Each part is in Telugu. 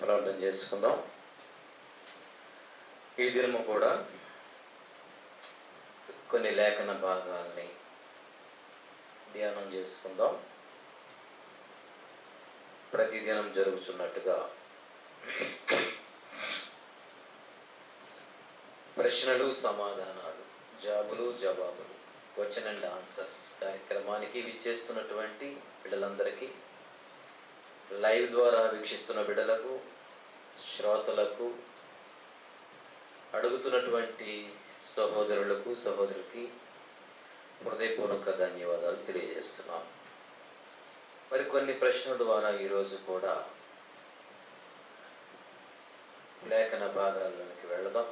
ప్రార్థన చేసుకుందాం. ఈ దినము కూడా కొన్ని లేఖన భాగాల్ని ధ్యానం చేసుకుందాం. ప్రతిదినం జరుగుతున్నట్టుగా ప్రశ్నలు సమాధానాలు, జాబులు జవాబులు, క్వశ్చన్ అండ్ ఆన్సర్స్ కార్యక్రమానికి విచ్చేస్తున్నటువంటి బిడ్డలందరికీ, లైవ్ ద్వారా వీక్షిస్తున్న బిడ్డలకు, శ్రోతలకు, అడుగుతున్నటువంటి సహోదరులకు సహోదరులకి హృదయపూర్వక ధన్యవాదాలు తెలియజేస్తున్నాం. మరికొన్ని ప్రశ్నల ద్వారా ఈరోజు కూడా లేఖన భాగాల్లోనికి వెళదాం.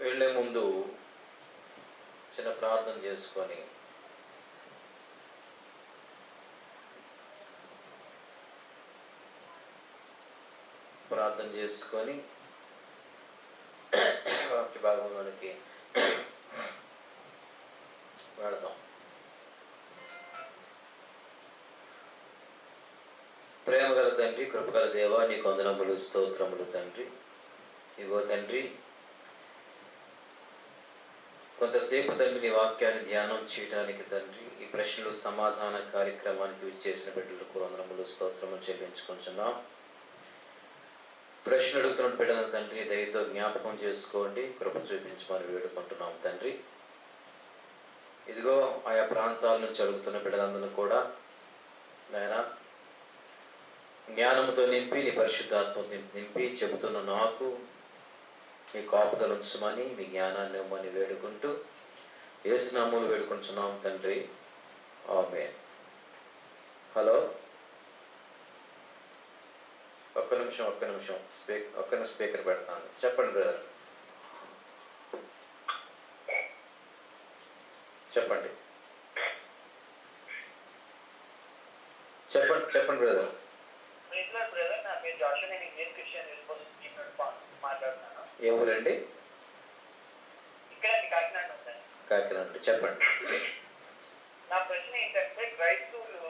వెళ్ళే ముందు చిన్న ప్రార్థన చేసుకొని వాక్య భాగంలోనికి వెళదాం. ప్రేమగల తండ్రి, కృపగల దేవా, నీకు వందనములు, స్తోత్రములు తండ్రి. ఇగో తండ్రి, కొంతసేపు తండ్రి నీ వాక్యాన్ని ధ్యానం చేయడానికి తండ్రి ఈ ప్రశ్నలు సమాధాన కార్యక్రమానికి విచ్చేసిన బిడ్డలకు వందనములు, స్తోత్రములు చెల్లించుకుంటున్నాం. ప్రశ్న అడుగుతున్న బిడ్డలను తండ్రి దయతో జ్ఞాపకం చేసుకోండి, కృప చూపించమని వేడుకుంటున్నాం తండ్రి. ఇదిగో ఆయా ప్రాంతాల నుంచి అడుగుతున్న బిడ్డలందరూ కూడా నాయనా జ్ఞానంతో నింపి, నీ పరిశుద్ధాత్మతో నింపి చెబుతున్న నాకు మీ కాపుదలు ఉంచమని, మీ జ్ఞానాన్ని ఇవ్వమని వేడుకుంటూ యేసు నామములో వేడుకుంటున్నాం తండ్రి, ఆమేన్. హలో, ఒక్క నిమిషం స్పీకర్ పెడతాను. చెప్పండి బ్రదర్, చెప్పండి బ్రదర్. ఏ ఊరండి? కాకినాడ. చెప్పండి. నా ప్రశ్న ఏంటంటే, క్రైస్తవులు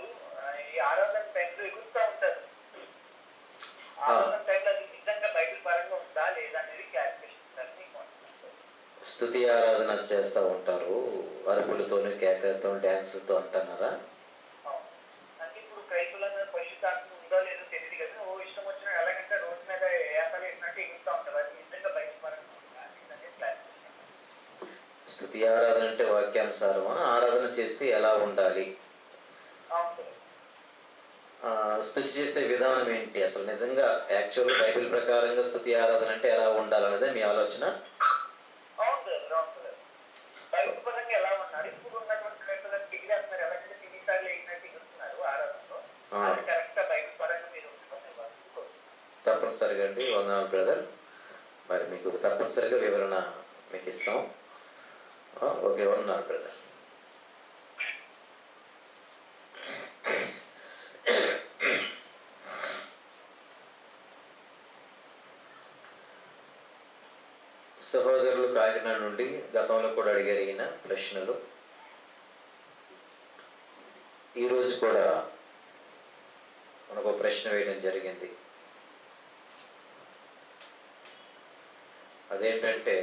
ఈ ఆరాధన టైంలో ఎగురుతూ ఉంటారు. ఆరాధన టైంలో అది నిజంగా బైబిల్ పరంగా ఉందా లేదా అనేది క్లారిఫికేషన్. స్తుతి ఆరాధన చేస్తూ ఉంటారు, అరుపులతోనూ కేకలతో డ్యాన్సులతో అంటున్నారా? అంటే ఇప్పుడు క్రైస్తవులందరూ పరిశుద్ధాత్మ ఉందో లేదో తెలియదు కదా, ఓ ఇష్టం వచ్చిన ఎలాగంటే రోడ్డు మీద ఏతలు వేసినట్టు ఎగురుతూ ఉంటారు. అది నిజంగా బైబిల్ పరంగా ఉందా అనేది క్లారిఫికేషన్. స్తుతి ఆరాధన అంటే వాక్యానుసారమా? ఆరాధన చేస్తే ఎలా ఉండాలి? స్తుతి చేసే విధానం ఏంటి? అసలు నిజంగా యాక్చువల్ బైబిల్ ప్రకారంగా స్తుతి ఆరాధన అంటే ఎలా ఉండాలనేదే మీ ఆలోచన? బైబిల్ పరంగా ఎలా ఉన్నారు? ఇప్పుడు ఉన్నటువంటి క్రైస్తవులను దిగిరేస్తున్నారు, ఎలాగంటే తిరిగిసార్లు వేసినట్టు ఎగురుతున్నారు ఆరాధనలో. అది కరెక్ట్ బైబిల్ పరంగా మీరు తప్పనిసరిగా అండి. వందనాలు బ్రదర్. మరి మీకు తప్పనిసరిగా వివరణ మీకు ఇస్తాం. ఓకే, వందనాలు బ్రదర్. సహోదరులు కాకినాడ నుండి గతంలో కూడా అడిగిన ప్రశ్నలు ఈరోజు కూడా మనకు ప్రశ్న వేయడం జరిగింది. అదేంటంటే,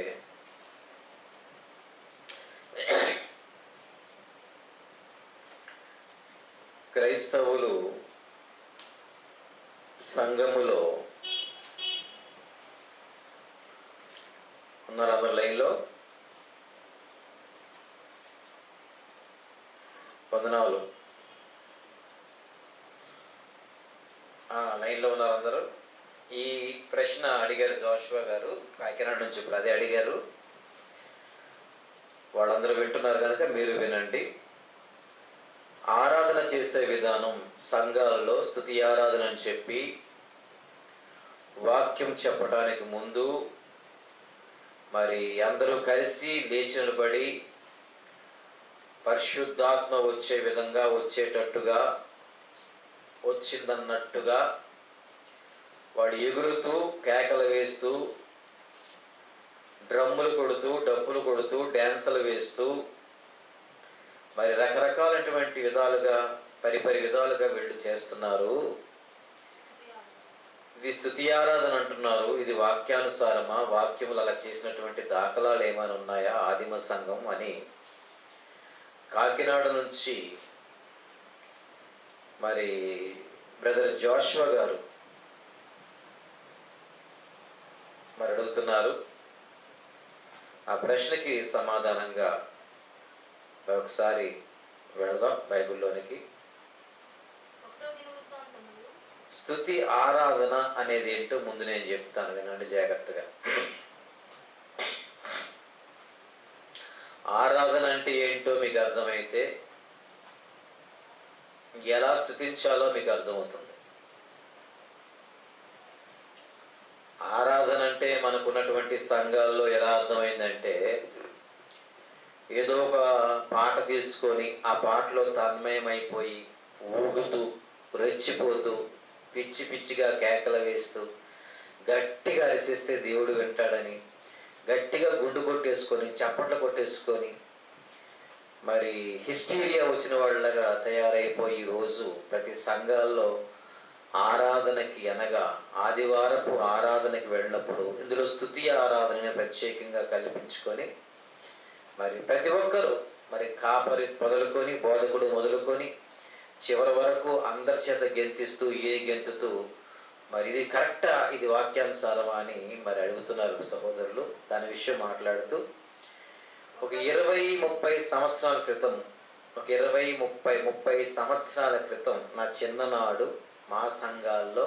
క్రైస్తవులు సంఘములో ఉన్నారు, అందరు లైన్లో? వందనాలు. లైన్లో ఉన్నారు అందరూ. ఈ ప్రశ్న అడిగారు జోషువా గారు కాకినాడ నుంచి. ఇప్పుడు అదే అడిగారు, వాళ్ళందరూ వింటున్నారు కనుక మీరు వినండి. ఆరాధన చేసే విధానం, సంఘాలలో స్తుతి ఆరాధన అని చెప్పి వాక్యం చెప్పడానికి ముందు మరి అందరూ కలిసి లేచి నిలబడి పరిశుద్ధాత్మ వచ్చే విధంగా, వచ్చేటట్టుగా, వచ్చిందన్నట్టుగా వాడు ఎగురుతూ కేకలు వేస్తూ డ్రమ్ములు కొడుతూ డప్పులు కొడుతూ డ్యాన్సులు వేస్తూ మరి రకరకాలైనటువంటి విధాలుగా పరిపరి విధాలుగా వీళ్ళు చేస్తున్నారు. ఇది స్తుతి ఆరాధన అంటున్నారు. ఇది వాక్యానుసారమా? వాక్యములు అలా చేసినటువంటి దాఖలాలు ఏమైనా ఉన్నాయా ఆదిమ సంఘం అని కాకినాడ నుంచి మరి బ్రదర్ జోషువా గారు మరి అడుగుతున్నారు. ఆ ప్రశ్నకి సమాధానంగా ఒకసారి వెళదాం బైబిల్లోనికి. స్తుతి ఆరాధన అనేది ఏంటో ముందు నేను చెప్తాను, వినండి జాగ్రత్తగా. ఆరాధన అంటే ఏంటో మీకు అర్థమైతే ఎలా స్తుతించాలో మీకు అర్థమవుతుంది. ఆరాధన అంటే మనకున్నటువంటి సంఘాల్లో ఎలా అర్థమైందంటే, ఏదో ఒక పాట తీసుకొని ఆ పాటలో తన్మయమైపోయి ఊగుతూ రెచ్చిపోతూ పిచ్చి పిచ్చిగా కేకలు వేస్తూ గట్టిగా అరిసిస్తే దేవుడు వింటాడని గట్టిగా గుండు కొట్టేసుకొని చప్పట్లు కొట్టేసుకొని మరి హిస్టీరియా వచ్చిన వాళ్ళగా తయారైపోయి రోజు ప్రతి సంఘాల్లో ఆరాధనకి అనగా ఆదివారపు ఆరాధనకి వెళ్ళినప్పుడు ఇందులో స్తుతి ఆరాధనని ప్రత్యేకంగా కల్పించుకొని మరి ప్రతి ఒక్కరూ మరి కాపరి మొదలుకొని బోధకుడు మొదలుకొని చివరి వరకు అందరి చేత గెంతిస్తూ గెంతుతూ మరి ఇది కరెక్టా, ఇది వాక్యానుసారమా అని మరి అడుగుతున్నారు సహోదరులు. దాని విషయం మాట్లాడుతూ ఒక 20-30 సంవత్సరాల క్రితం, ఒక 20-30 సంవత్సరాల క్రితం నా చిన్ననాడు మా సంఘాల్లో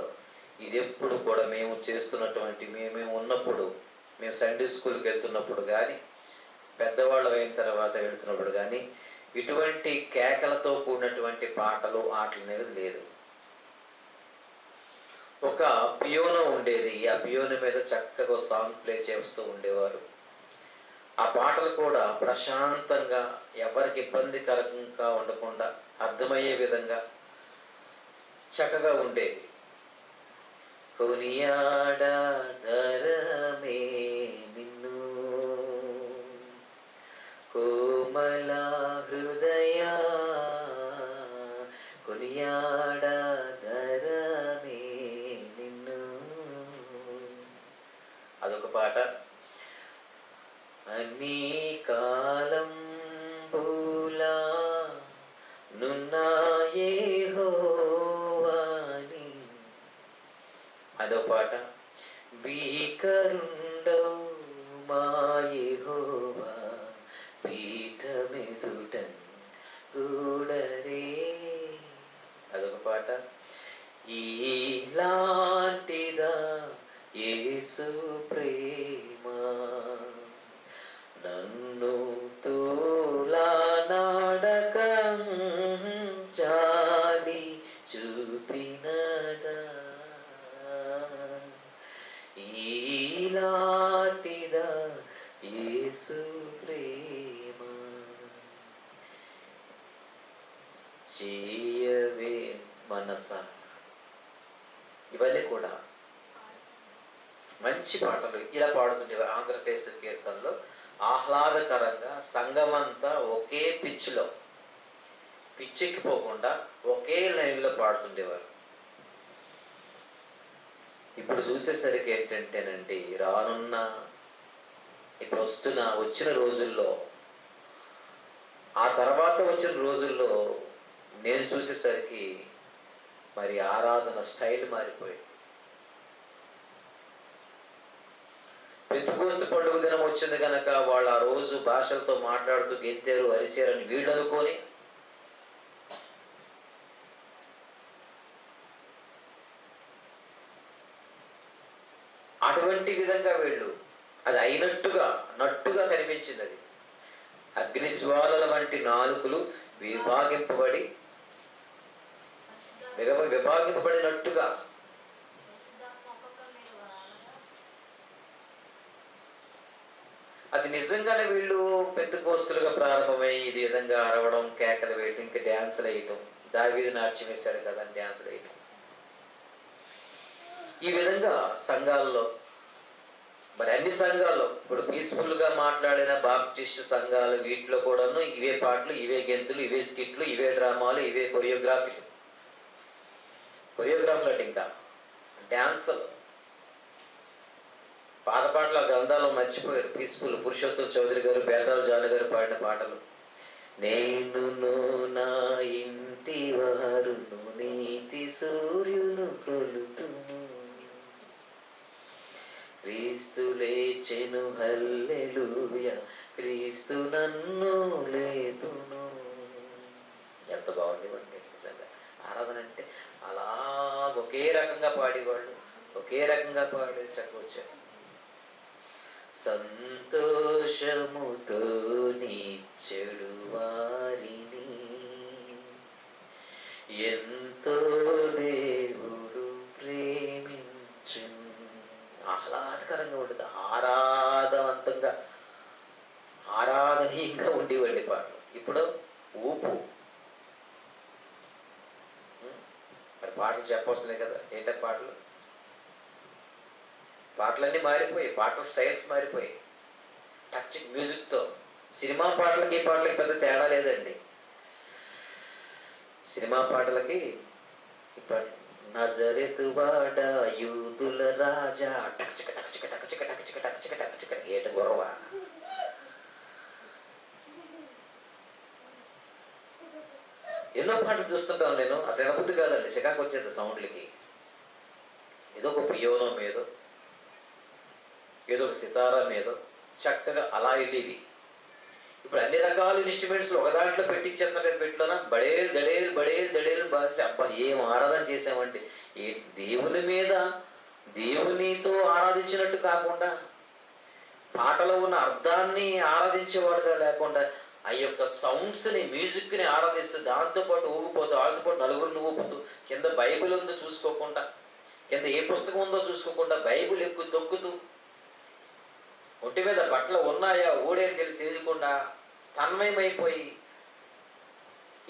ఇది ఎప్పుడు కూడా మేము చేస్తున్నటువంటి మేము ఉన్నప్పుడు, మేము సండే స్కూల్కి వెళ్తున్నప్పుడు కానీ పెద్దవాళ్ళు అయిన తర్వాత వెళుతున్నప్పుడు కానీ ఇటువంటి కేకలతో కూడినటువంటి పాటలు ఆటలు అనేది లేదు. ఒక పియోనో ఉండేది. ఆ పియోనో మీద చక్కగా సాంగ్ ప్లే చేస్తూ ఉండేవారు. ఆ పాటలు కూడా ప్రశాంతంగా ఎవరికి ఇబ్బందికరంగా ఉండకుండా అర్థమయ్యే విధంగా చక్కగా ఉండేవి. కొనియాడదరమే నిన్ను కోమల హృదయ కొనియాడదరమే నిన్ను. అదొక పాట. అన్ని కాలం పూలా నున్నాయే హోవాని, అదో పాట. భీకరుండవు మాయే హోవా పీఠమెదుటన్ కూడరే, అదొక పాట. ఈలాంటిదా యేసు ప్రేమ నన్ను తోలా నాడకం చాలి చూపినదా, ఈలాంటిదా యేసు ప్రేమ చేయవే మనస. ఇవన్నీ కూడా మంచి పాటలు. ఇలా పాడుతుండేవారు ఆంధ్రప్రదేశ్ కీర్తనలో. ఆహ్లాదకరంగా సంఘమంతా ఒకే పిచ్చిలో పిచ్చెక్కిపోకుండా ఒకే లైన్లో పాడుతుండేవారు. ఇప్పుడు చూసేసరికి ఏంటంటేనండి, ఇప్పుడు వచ్చిన రోజుల్లో, ఆ తర్వాత వచ్చిన రోజుల్లో నేను చూసేసరికి మరి ఆరాధన స్టైల్ మారిపోయింది. పెంతెకోస్తు పండుగ దినం వచ్చింది కనుక వాళ్ళు ఆ రోజు భాషలతో మాట్లాడుతూ గెంతారు అరిశారని వీళ్ళు అనుకొని అటువంటి విధంగా వీళ్ళు అది అయినట్టుగా నట్టుగా కనిపించింది. అది అగ్ని జ్వాలల వంటి నాలుకలు విభాగింపబడినట్టుగా అది నిజంగానే వీళ్ళు పెంతెకోస్తులుగా ప్రారంభమై ఇది విధంగా అరవడం, కేకలు వేయటం, ఇంకా డ్యాన్సులు వేయటం. దావీదు నాట్యం వేశాడు కదా అని డ్యాన్సులు వేయటం. ఈ విధంగా సంఘాల్లో మరి అన్ని సంఘాల్లో ఇప్పుడు పీస్ఫుల్గా మాట్లాడిన బాప్టిస్ట్ సంఘాలు వీటిలో కూడాను ఇవే పాటలు, ఇవే గెంతులు, ఇవే స్కిట్లు, ఇవే డ్రామాలు, ఇవే కొరియోగ్రఫీలు అంటే ఇంకా డ్యాన్సులు. పాత పాటల గ్రంథాలు మర్చిపోయారు. పీస్ఫుల్ పురుషోత్తం చౌదరి గారు, బేతాల్ జాను గారు పాడిన పాటలు. నేనును నా ఇంటి వారును నీతి సూర్యును కొలుతును, క్రీస్తు లేచెను హల్లెలూయా, క్రీస్తు నన్ను లేపును. ఎంత బాగుండేవండి నిజంగా. ఆరాధన అంటే అలా ఒకే రకంగా పాడేవాళ్ళు, ఒకే రకంగా పాడే చక్కవచ్చారు. సంతోషముతో నిచ్చెడు వారిని ఎంతో దేవుడు ప్రేమించును. ఆహ్లాదకరంగా ఉండేది, ఆరాధవంతంగా ఆరాధనీయంగా ఉండేవండి పాటలు. ఇప్పుడు ఊపు. మరి పాటలు చెప్పవలసినాయి కదా. ఏంటో పాటలన్నీ మారిపోయి, పాటల స్టైల్స్ మారిపోయి, టచ్ మ్యూజిక్తో. సినిమా పాటలకి ఈ పాటలకి పెద్ద తేడా లేదండి. సినిమా పాటలకి ఇప్పుడు నజరెతు వాడ యూదుల రాజా టక్చిక టక్చిక టక్చిక టక్చిక టక్చిక టక్చిక ఏట గొరవ. ఎన్నో పాటలు చూస్తుంటాను నేను. అసలు వినబుద్ధి కాదండి, చికాకు వచ్చేది సౌండ్లకి. ఏదో ఒక పియోనో మీదో, ఏదో ఒక సితారా మీదో చక్కగా అలా వెళ్ళేవి. ఇప్పుడు అన్ని రకాల ఇన్స్ట్రుమెంట్స్ ఒక దాంట్లో పెట్టించేస్తున్నారు. పెట్టిలోనా బడేలు దడేలు బడేలు దడేలు బాసి. అబ్బా ఏం ఆరాధన చేసామండి. ఏ దేవుని మీద, దేవునితో ఆరాధించినట్టు కాకుండా, పాటలో ఉన్న అర్థాన్ని ఆరాధించేవాడుగా లేకుండా, ఆ యొక్క సౌండ్స్ని, మ్యూజిక్ని ఆరాధిస్తూ, దాంతోపాటు ఊగిపోతూ, వాళ్ళతో పాటు నలుగురిని ఊపుతూ, కింద బైబిల్ ఉందో చూసుకోకుండా, కింద ఏ పుస్తకం ఉందో చూసుకోకుండా, బైబిల్ ఎక్కువ తొక్కుతూ, ఒంటి మీద బట్టలు ఉన్నాయా ఊడే తెలియకుండా తన్మయమైపోయి,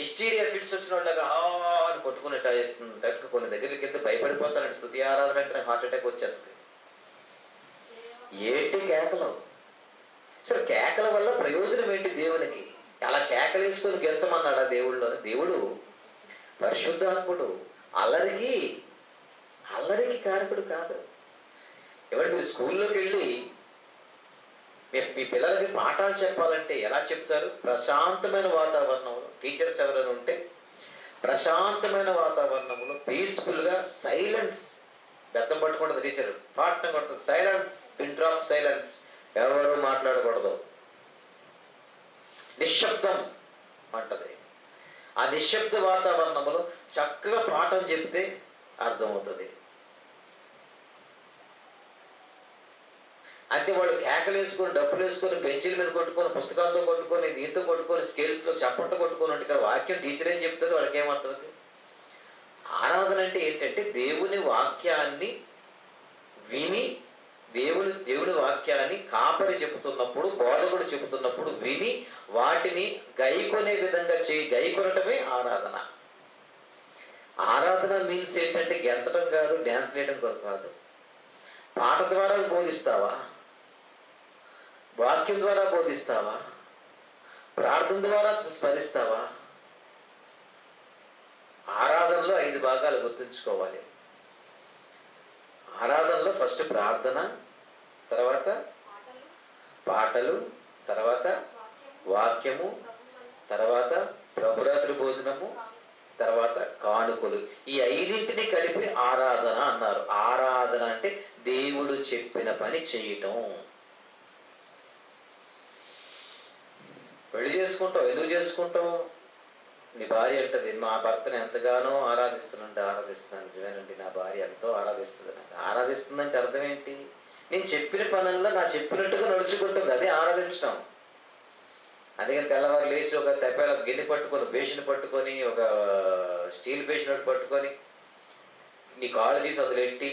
హిస్టీరియా ఫిట్స్ వచ్చిన వాళ్ళగా అని కొట్టుకునేట్టు కొన్ని దగ్గరికి వెళ్తే భయపడిపోతానండి. స్తుతి ఆరాధన అంటే నాకు హార్ట్ అటాక్ వచ్చేస్తుంది. ఏంటి కేకలు? అసలు కేకల వల్ల ప్రయోజనం ఏంటి దేవునికి? అలా కేకలు వేసుకొని గెంతమన్నాడా దేవుళ్ళని? దేవుడు పరిశుద్ధాత్ముడు, అల్లరికి కారకుడు కాదు. ఎవరు మీరు స్కూల్లోకి వెళ్ళి మీ పిల్లలకి పాఠాలు చెప్పాలంటే ఎలా చెప్తారు? ప్రశాంతమైన వాతావరణంలో, టీచర్స్ ఎవరైనా ఉంటే ప్రశాంతమైన వాతావరణంలో పీస్ఫుల్గా, సైలెన్స్. బెత్తం పట్టుకుంటుంది టీచర్, పాఠం కొడుతుంది, సైలెన్స్, పిన్ డ్రాప్ సైలెన్స్, ఎవరు మాట్లాడకూడదు, నిశ్శబ్దం అంటది. ఆ నిశ్శబ్ద వాతావరణంలో చక్కగా పాఠం చెప్తే అర్థమవుతుంది. అయితే వాళ్ళు కేకలు వేసుకొని, డబ్బులు వేసుకొని, బెంచీల మీద కొట్టుకొని, పుస్తకాలతో కొట్టుకొని, దీంతో కొట్టుకొని, స్కేల్స్లో చప్పట్లు కొట్టుకొని ఉంటే ఇక్కడ వాక్యం టీచర్ ఏం చెప్తుంది? వాళ్ళకి ఏమంటుంది? ఆరాధన అంటే ఏంటంటే దేవుని వాక్యాన్ని విని, దేవుని వాక్యాన్ని కాపరి చెబుతున్నప్పుడు, బోధకుడు చెబుతున్నప్పుడు విని వాటిని గైకొనే విధంగా గైకొనటమే ఆరాధన. ఆరాధన మీన్స్ ఏంటంటే గెంతడం కాదు, డ్యాన్స్ వేయడం కాదు. పాట ద్వారా బోధిస్తావా? వాక్యం ద్వారా బోధిస్తావా? ప్రార్థన ద్వారా స్మరిస్తావా? ఆరాధనలో 5 భాగాలు గుర్తుంచుకోవాలి. ఆరాధనలో ఫస్ట్ ప్రార్థన, తర్వాత పాటలు, తర్వాత వాక్యము, తర్వాత ప్రభురాత్రి భోజనము, తర్వాత కానుకలు. ఈ 5ంటిని కలిపి ఆరాధన అన్నారు. ఆరాధన అంటే దేవుడు చెప్పిన పని చేయటం. పెళ్లి చేసుకుంటావు, ఎందుకు చేసుకుంటావు? నీ భార్య అంటది, మా భర్తను ఎంతగానో ఆరాధిస్తున్నాను. నిజమేనండి, నా భార్య ఎంతో ఆరాధిస్తుంది. నాకు ఆరాధిస్తుందంటే అర్థం ఏంటి? నేను చెప్పిన పనుల్లో నా చెప్పినట్టుగా నడుచుకుంటుంది, అదే ఆరాధించడం. అందుకని తెల్లవారు లేచి ఒక తెప్పల గిన్నె పట్టుకొని, బేషన్ పట్టుకొని, ఒక స్టీల్ బేషన్ పట్టుకొని, నీ కాళ్ళు తీసి వదిలేట్టి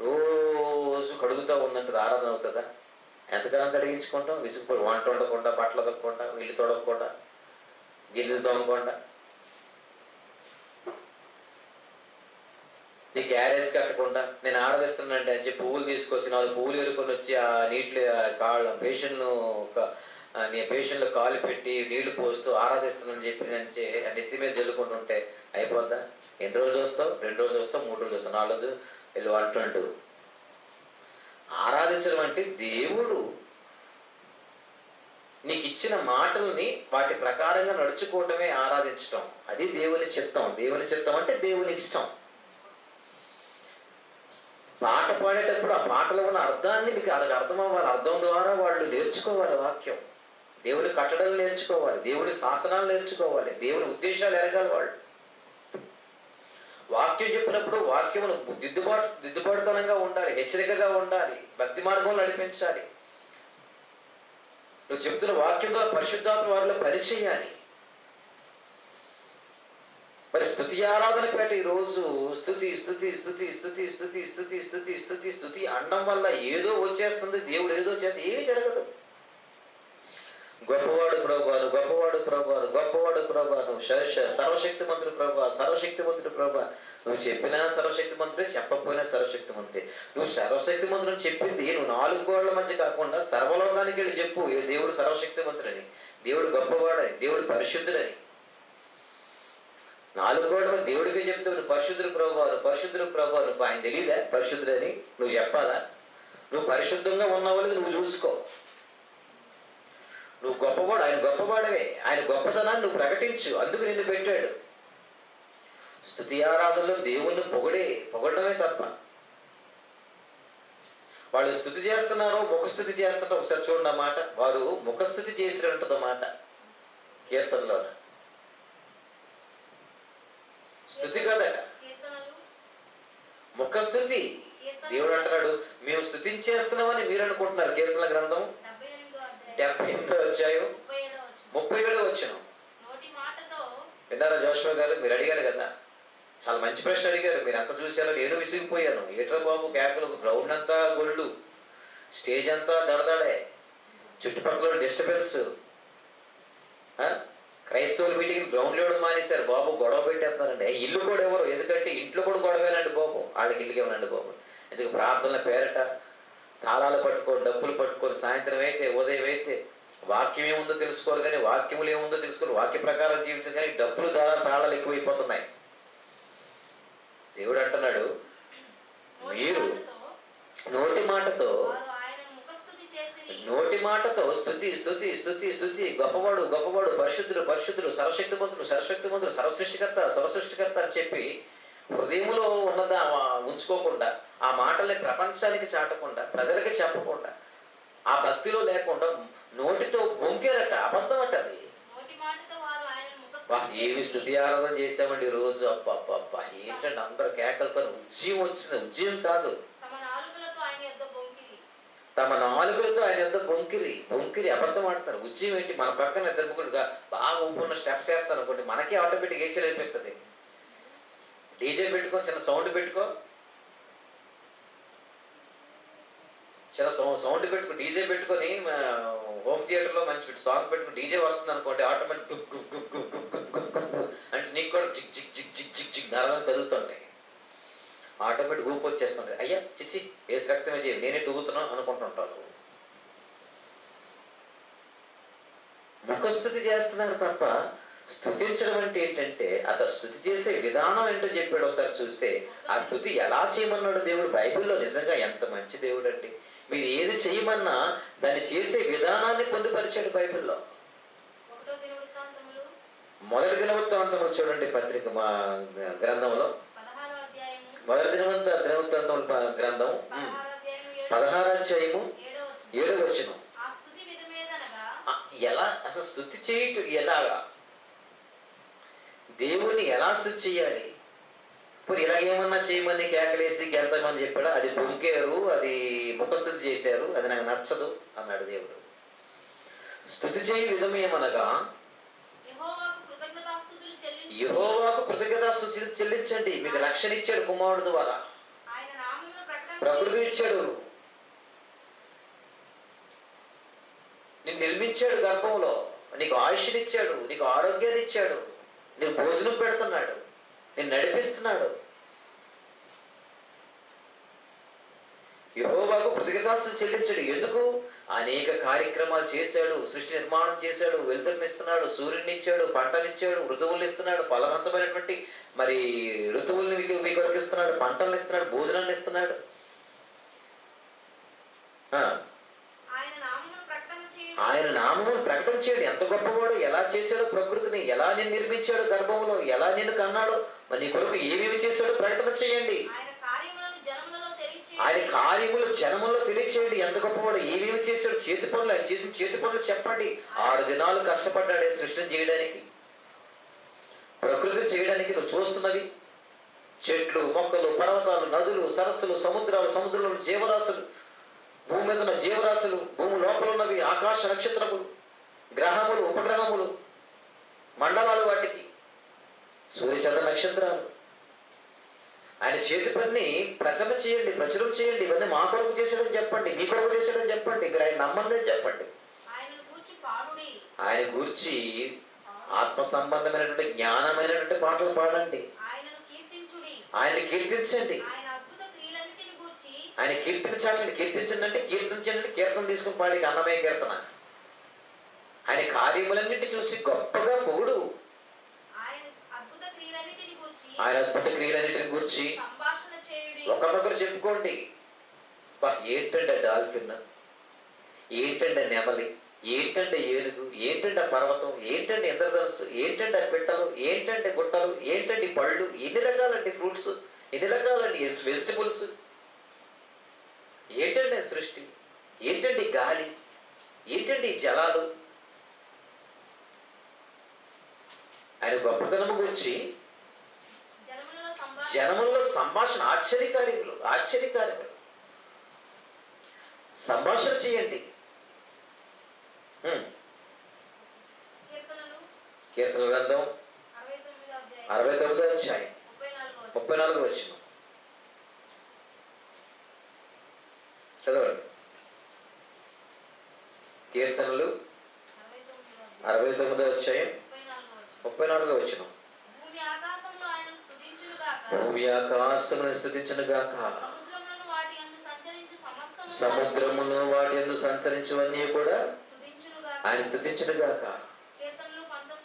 రోజు కడుగుతూ ఉందంటది. ఆరాధన అవుతుందా? ఎంతకాలం కడిగించుకుంటాం? విసుగుపడి వంట వండకుండా, బట్టలు తొక్కకుండా, ఇల్లు తొడవకుండా, గిన్నెలు తోమకుండా, నీ క్యారేజ్ కట్టకుండా నేను ఆరాధిస్తున్నానంటే అని చెప్పి పువ్వులు తీసుకొచ్చి 4 పువ్వులు ఎరుకొని వచ్చి ఆ నీటిలో కాళ్ళ బేషన్ను నీ బేషన్లో కాలు పెట్టి నీళ్లు పోస్తూ ఆరాధిస్తున్నాను చెప్పి నెత్తి మీద జల్లుకుంటుంటే అయిపోద్దా? ఎన్ని రోజులు వస్తావు? 2 రోజులు వస్తావు, 3 రోజులు వస్తావు, 4 రోజులు వెళ్ళి అంటుండు. ఆరాధించడం అంటే దేవుడు నీకు ఇచ్చిన మాటల్ని వాటి ప్రకారంగా నడుచుకోవటమే ఆరాధించటం. అది దేవుని చిత్తం. దేవుని చిత్తం అంటే దేవుని ఇష్టం. పాట పాడేటప్పుడు ఆ పాటలో ఉన్న అర్థాన్ని మీకు అర్థం అవ్వాలి. అర్థం ద్వారా వాళ్ళు నేర్చుకోవాలి వాక్యం. దేవుని కట్టడలు నేర్చుకోవాలి, దేవుని శాసనాలు నేర్చుకోవాలి, దేవుని ఉద్దేశాలు ఎరగాలి వాళ్ళు. వాక్యం చెప్పినప్పుడు వాక్యమును దిద్దుబాటుతనంగా ఉండాలి, హెచ్చరికగా ఉండాలి, భక్తి మార్గంలో నడిపించాలి. నువ్వు చెప్తున్న వాక్యం ద్వారా పరిశుద్ధాత్మ వారిలో పనిచేయాలి. మరి స్తుతి ఆరాధన పేట ఈరోజు స్తుతి స్తుతి స్తుతి స్తుతి స్తుతి స్తుతి స్తుతి స్తుతి స్తుతి అనడం వల్ల ఏదో వచ్చేస్తుంది, దేవుడు ఏదో చేస్తే ఏమీ జరగదు. గొప్పవాడు ప్రభువాను, గొప్పవాడు ప్రభువాను, గొప్పవాడు ప్రభువాను, సర్వశక్తి మంత్రుడు ప్రభా, సర్వశక్తి మంత్రుడు ప్రభా. నువ్వు చెప్పినా సర్వశక్తి మంత్రుడే, చెప్పకపోయినా సర్వశక్తి మంత్రుడే. నువ్వు సర్వశక్తి మంత్రుడు చెప్పింది నువ్వు 4 గోడల మధ్య కాకుండా సర్వలోకానికి వెళ్ళి చెప్పు, దేవుడు సర్వశక్తి మంత్రుడని, దేవుడు గొప్పవాడని, దేవుడు పరిశుద్ధుడని. 4 గోడల దేవుడికే చెప్తావు నువ్వు పరిశుద్ధుడు ప్రభువాను, పరిశుద్ధుడు ప్రభువాను. ఆయన తెలియదా పరిశుద్ధుడని? నువ్వు చెప్పాలా? నువ్వు పరిశుద్ధంగా ఉన్నావు నువ్వు చూసుకో. నువ్వు గొప్పవాడు, ఆయన గొప్పవాడవే. ఆయన గొప్పతనాన్ని నువ్వు ప్రకటించు, అందుకు నిన్ను పెట్టాడు. స్తుతి ఆరాధనలో దేవుణ్ణి పొగడమే తప్ప. వాళ్ళు స్తుతి చేస్తున్నారో ముఖస్థుతి చేస్తున్నారో ఒకసారి చూడండి అన్నమాట. వారు ముఖస్థుతి చేసినట్టు మాట కీర్తనలో. స్థుతి కదట, ముఖస్థుతి. దేవుడు అంటున్నాడు మేము స్తుతించేస్తున్నామని మీరు అనుకుంటున్నారు. కీర్తన గ్రంథం 78వ అధ్యాయం 37వ వచనం. విన్నారా జోషువా గారు? మీరు అడిగారు కదా, చాలా మంచి ప్రశ్న అడిగారు. మీరు ఎంత చూసారో నేను విసిగిపోయాను. ఏట్రా బాబు కేకలు, గ్రౌండ్ అంతా గొళ్ళు, స్టేజ్ అంతా దడదడే, చుట్టుపక్కల డిస్టర్బెన్స్. క్రైస్తవుల మీటింగ్ గ్రౌండ్ లేవడం మానేశారు బాబు, గొడవ పెట్టేస్తున్నారండి. ఇల్లు కూడా ఎవరు, ఎందుకంటే ఇంట్లో కూడా గొడవేనండి బాబు, వాళ్ళకి ఇల్లుకి ఏమనండి బాబు. ఎందుకు? ప్రార్థనల పేరట తాళాలు పట్టుకొని, డబ్బులు పట్టుకొని, సాయంత్రం అయితే ఉదయం అయితే వాక్యం ఏముందో తెలుసుకోరు కానీ, వాక్యములు ఏముందో తెలుసుకోరు, వాక్య ప్రకారం జీవించారు కానీ డబ్బులు తాళాలు ఎక్కువైపోతున్నాయి. దేవుడు అంటున్నాడు మీరు నోటి మాటతో స్తుతి స్తుతి స్తుతి స్తుతి, గొప్పవాడు గొప్పవాడు, పరిశుద్ధుడు పరిశుద్ధుడు, సర్వశక్తిమంతుడు సర్వశక్తిమంతుడు, సర్వసృష్టికర్త అని చెప్పి హృదయంలో ఉన్నదా ఉంచుకోకుండా, ఆ మాటల్ని ప్రపంచానికి చాటకుండా, ప్రజలకి చెప్పకుండా, ఆ భక్తిలో లేకుండా నోటితో బొంకేరట. అబద్ధం అట అది. ఏమి స్తుతి ఆరాధన చేసామండి రోజు. అబ్బా ఏంటంటే అందరు కేకలతో ఉజ్జీవం వచ్చింది. ఉజ్జీవం కాదు, తమ నాలుగులతో ఆయన యొద్ద బొంకిరి అబద్ధం ఆడతారు. ఉజ్జీవం ఏంటి? మన పక్కన ఇద్దరు ముగ్గురుగా బాగా ఊపున్న స్టెప్స్ వేస్తాను అనుకోండి, మనకే ఆటోమేటిక్ ఏసీ అనిపిస్తుంది. డీజే పెట్టుకో, చిన్న సౌండ్ పెట్టుకో, సౌండ్ పెట్టుకో, డీజే పెట్టుకొని హోమ్ థియేటర్లో మంచి సాంగ్ పెట్టుకుని డీజే వస్తుంది అనుకోండి, ఆటోమేటిక్ అంటే నీకు కూడా zig zig zig zig zig zig నరాలు కదులుతుంటాయి, ఆటోమేటిక్ ఊపు వచ్చేస్తుంటాయి. అయ్యా చిచ్చి వేసి రక్తమే చేయి, నేనే ఊగుతున్నాను అనుకుంటుంటాను. ముఖస్థుతి చేస్తున్నారు తప్ప స్తుతించడం అంటే ఏంటంటే అతను స్తుతి చేసే విధానం ఏంటో చెప్పాడు. ఒకసారి చూస్తే ఆ స్తుతి ఎలా చేయమన్నాడు దేవుడు బైబిల్లో. నిజంగా ఎంత మంచి దేవుడు అండి. మీరు ఏది చేయమన్నా దాన్ని చేసే విధానాన్ని పొందుపరిచాడు బైబిల్లో. 1 దినవృత్తాంతములు చూడండి పత్రిక మా గ్రంథంలో, 1 దినవృత్తాంతముల గ్రంథం 16వ అధ్యాయము 7వ వచనం. ఎలా అసలు స్తుతి చేయటం ఎలాగా, దేవుణ్ణి ఎలా స్తుతి చేయాలి? ఇప్పుడు ఇలాగేమన్నా చేయమని కేకలేసి గెంతమని చెప్పాడు. అది బొంకేరు, అది ముఖస్థుతి చేశారు, అది నాకు నచ్చదు అన్నాడు దేవుడు. స్తుతి చేయ విధం ఏమనగా యెహోవాకు కృతజ్ఞతాస్తుతులు చెల్లించండి. మీకు రక్షణ ఇచ్చాడు కుమారుడు ద్వారా, ప్రకృతి ఇచ్చాడు, నిన్ను నిర్మించాడు గర్భంలో, నీకు ఆయుష్నిచ్చాడు, నీకు ఆరోగ్యాన్ని ఇచ్చాడు, నీకు భోజనం పెడుతున్నాడు, నేను నడిపిస్తున్నాడు. యెహోవాకు కృతజ్ఞతాస్తుతులు చెల్లించడు. ఎందుకు? అనేక కార్యక్రమాలు చేశాడు. సృష్టి నిర్మాణం చేశాడు. వెలుతురునిస్తున్నాడు, సూర్యుని ఇచ్చాడు, పంటనిచ్చాడు, ఋతువులు ఇస్తున్నాడు, ఫలవంతమైనటువంటి మరి ఋతువుల్ని మీకు వరకు ఇస్తున్నాడు, పంటలను ఇస్తున్నాడు, భోజనాన్ని ఇస్తున్నాడు. ఆయన నామమును ప్రకటన చేయండి. ఎంత గొప్పవాడు, ఎలా చేశాడో ప్రకృతిని, ఎలా నిన్ను నిర్మించాడు గర్భంలో, ఎలా నిన్ను కన్నాడో, మరి నీ కొరకు ఏమేమి చేశాడో ప్రకటన చేయండి. ఆయన కార్యములు జనములో తెలియచేయండి. ఎంత గొప్పవాడు, ఏమేమి చేశాడు, చేతి పనులు, ఆయన చేసిన చేతి పనులు చెప్పండి. 6 దినాలు కష్టపడ్డాడే సృష్టిని చేయడానికి, ప్రకృతిని చేయడానికి. నువ్వు చూస్తున్నవి చెట్లు, మొక్కలు, పర్వతాలు, నదులు, సరస్సులు, సముద్రాలు, సముద్రంలో జీవరాశులు, భూమి మీద ఉన్న జీవరాశులు, భూమి లోపల ఉన్నవి, ఆకాశ నక్షత్రములు, గ్రహములు, ఉపగ్రహములు, మండలాలు, వాటికి సూర్యచంద్ర నక్షత్రాలు. ఆయన చేతి పని ప్రచురణ చేయండి, ప్రచురం చేయండి. ఇవన్నీ మా కొరకు చేశాడని చెప్పండి, మీ కొరకు చేశాడని చెప్పండి. ఆయన నమ్మండి చెప్పండి. ఆయన గూర్చి ఆత్మ సంబంధమైనటువంటి జ్ఞానమైనటువంటి పాటలు పాడండి. ఆయన కీర్తించండి. ఆయన కీర్తించాలండి. కీర్తించండి అంటే కీర్తించండి, కీర్తన తీసుకుని పాడి అన్నమయ్య కీర్తన. ఆయన కార్యములన్నింటి చూసి గొప్పగా పొగుడు. ఆయన అద్భుత క్రియలన్నింటిని గురించి ఒకరినొకరు చెప్పుకోండి. ఏంటంటే డాల్ఫిన్, ఏంటంటే నెమలి, ఏంటంటే ఏనుగు, ఏంటంటే పర్వతం, ఏంటంటే ఇంద్రధనుస్సు, ఏంటంటే పిట్టలు, ఏంటంటే గుట్టలు, ఏంటంటే పళ్ళు, ఎన్ని రకాలండి ఫ్రూట్స్, ఎన్ని రకాలండి వెజిటబుల్స్, ఏంటండి సృష్టి, ఏంటండి గాలి, ఏంటండి జలాలు. ఆయన గొప్పతనము గురించి జనములలో సంభాషణ, ఆశ్చర్యకార్యములు, ఆశ్చర్యకార్యములు సంభాషణ చేయండి. కీర్తన గ్రంథం 69వ అధ్యాయం 34వ వచనం చదవండి. కీర్తనలు 69వ అధ్యాయం 34వ వచనం. భూమి ఆకాశమును స్తుతించును గాక, సముద్రమును వాటి యందు సంచరించువన్నీ కూడా ఆయన స్తుతించును గాక.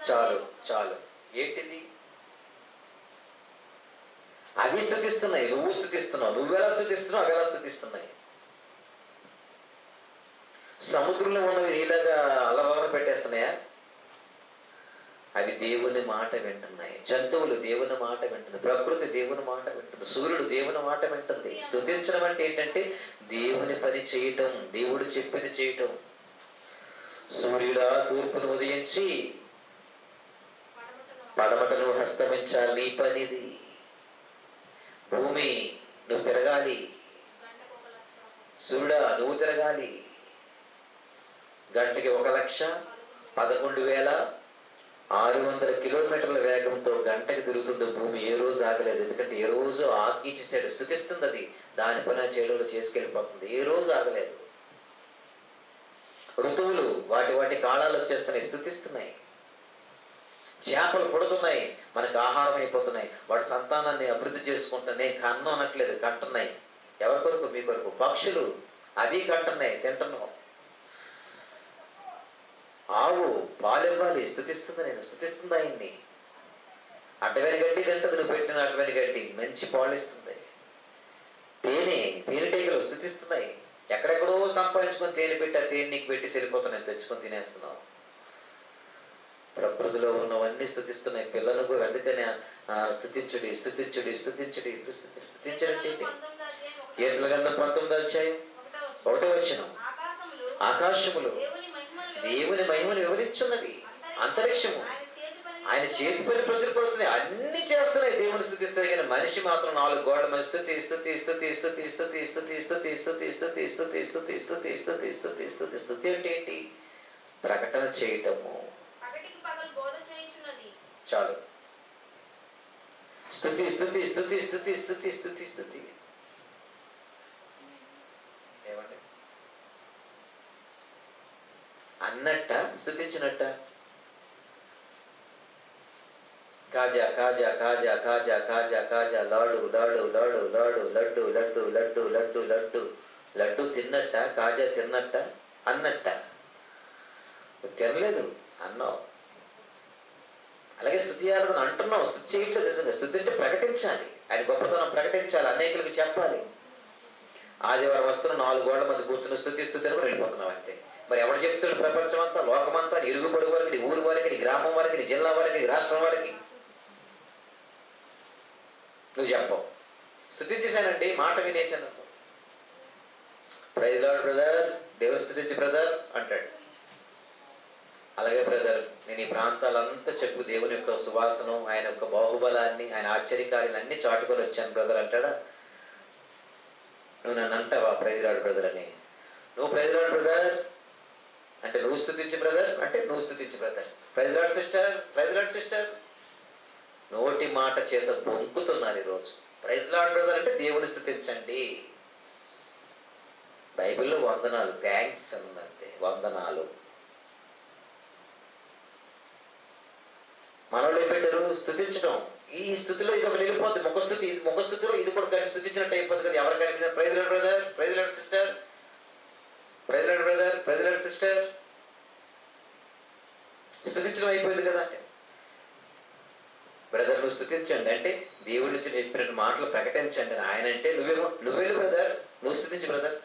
చాలు చాలు. ఏంటిది? అవి స్తుతిస్తున్నాయి, నువ్వు స్తుతిస్తున్నావు. నువ్వెలా స్తుతిస్తున్నావు, అవి ఎలా స్తుతిస్తున్నాయి. సముద్రంలో ఉన్నవి నీలాగా అలవల పెట్టేస్తున్నాయా? అవి దేవుని మాట వింటున్నాయి. జంతువులు దేవుని మాట వింటుంది, ప్రకృతి దేవుని మాట వింటుంది, సూర్యుడు దేవుని మాట వింటుంది. స్తుతించడం అంటే ఏంటంటే దేవుని పని చేయటం, దేవుడు చెప్పింది చేయటం. సూర్యుడా తూర్పును ఉదయించి పడమటను హస్తమించాలి, నీ పనిది. భూమి నువ్వు తిరగాలి, సూర్యుడా నువ్వు తిరగాలి. గంటకి 1,11,600 కిలోమీటర్ల వేగంతో గంటకి తిరుగుతుంది భూమి. ఏ రోజు ఆగలేదు, ఎందుకంటే ఏ రోజు ఆజ్ఞించేసాడు. స్తుతిస్తుంది, అది దాని పని చేయడంలో చేసుకెళ్ళిపోతుంది. ఏ రోజు ఆగలేదు. ఋతువులు వాటి వాటి కాలాలు వచ్చేస్తున్నాయి, స్తుతిస్తున్నాయి. చేపలు పుడుతున్నాయి, మనకు ఆహారం అయిపోతున్నాయి. వాటి సంతానాన్ని అభివృద్ధి చేసుకుంటున్నాయి. నేను కన్ను అనట్లేదు, కంటున్నాయి. ఎవరి కొరకు? మీ కొరకు. పక్షులు అవి కంటున్నాయి, తింటున్నాం. ఆవు పాలు ఇవ్వాలి, స్తుతిస్తుంది. నేను స్తుతిస్తుంది ఆయన్ని. అడ్డమైన గడ్డి తింటుంది, నువ్వు పెట్టిన అడ్డమైన గడ్డి, మంచి పాలు ఇస్తుంది. తేనెటీగలు స్తుతిస్తున్నాయి. ఎక్కడెక్కడో సంపాదించుకొని తేనె పెట్టి ఆ తేనె నీకు పెట్టి వెళ్ళిపోతున్నాయి, తెచ్చుకొని తినేస్తున్నావు. ప్రకృతిలో ఉన్నవన్నీ స్తుతిస్తున్నాయి. పిల్లలు కూడా అందుకనే స్తుతించుడి స్తుతించుడి స్తుతించుడి స్తుతించండి. కీర్తన గ్రంథం 19వ అధ్యాయం 1వ వచనం. ఆకాశములు దేవుని మహిమను వివరించున్నవి, అంతరిక్షము ఆయన చేతి పని ప్రచురపడుతున్నాయి. అన్ని చేస్తున్నాయి, దేవుని స్తుతిస్తున్నాయి. కానీ మనిషి మాత్రం 4 గోడల మధ్య స్తుతి స్తుతి స్తుతి స్తుతి స్తుతి స్తుతి స్తుతి స్తుతి స్తుతి స్తుతి స్తుతి స్తుతి స్తుతి స్తుతి స్తుతి స్తుతి అంటే ఏంటి? ప్రకటన చేయటము. చాలు. స్తుతి స్తుతి స్తుతి స్తుతి స్తుతి స్తుతి స్తుతి. ఏమండి అన్నట్ట స్తుతించినట్ట? కాజా కాజా కాజా కాజా కాజా కాజా, లాడు లాడు లాడు లాడు, లడ్డు లడ్డు లడ్డు లడ్డు లడ్డు లడ్డు తిన్నట్ట? కాజా తిన్నట్ట? అన్నట్ట తినలేదు అన్నావు. అలాగే స్తుతి ఆరాధన అంటున్నావు, స్తుతి చేయట్లేదు. నిజంగా స్తుతి అంటే ప్రకటించాలి, ఆయన గొప్పతనం ప్రకటించాలి, అనేకులకు చెప్పాలి. ఆదివారం వస్తున్న 4 గోళ్ల మంది కూర్చుని స్తుతి అని వెళ్ళిపోతున్నావు అంతే. మరి ఎవరు చెప్తాడు? ప్రపంచం అంతా, లోకమంతా, నీ ఇరుగు పొరుగు వారికి, నీ ఊరు వారికి, నీ గ్రామం వారికి, నీ జిల్లా వారికి, నీ రాష్ట్రం వారికి నువ్వు చెప్పవు. స్తుతించేశానండి, మాట వినేశాను. ప్రైజ్ లార్డ్ బ్రదర్, దేవుని స్తుతించి బ్రదర్ అంటాడు. అలాగే బ్రదర్, నేను ఈ ప్రాంతాలంతా చెప్పు దేవుని యొక్క సువార్తను, ఆయన యొక్క బాహుబలాన్ని, ఆయన ఆశ్చర్యకార్యాన్ని అన్ని చాటుకొని వచ్చాను బ్రదర్ అంటాడా? నువ్వు నన్ను అంటావా ప్రైజ్ లార్డ్ బ్రదర్ అని? నువ్వు ప్రైజ్ లార్డ్ బ్రదర్ అంటే నువ్వు స్తుతించి బ్రదర్ అంటే నువ్వు స్తుతించి brother. Praise lord sister, praise lord sister నోటి మాట చేత బొంకుతున్నారు ఈరోజు. ప్రైజ్ లార్డ్ బ్రదర్ అంటే దేవుని స్తుతించండి. బైబిల్లో వందనాలు, థ్యాంక్స్ అన్నంతే, వందనాలు. మనలో ఏం పెట్టారు? స్తుతించడం. ఈ స్థుతిలో ఇది ఒకటి వెళ్ళిపోద్ది, ముఖస్థుతిలో ఇది కూడా కలిసి స్తుతించినట్టు అయిపోతుంది కదా. ఎవరు కనిపించారు? Praise lord brother, praise lord sister, praise lord brother, praise lord sister, స్తుతించడం అయిపోయింది కదా. అంటే బ్రదర్ నువ్వు స్తుతించండి అంటే దేవుడి నుంచి చెప్పినట్టు మాటలు ప్రకటించండి. ఆయన అంటే నువ్వేళ్ళు బ్రదర్, నువ్వు స్తుతించు బ్రదర్.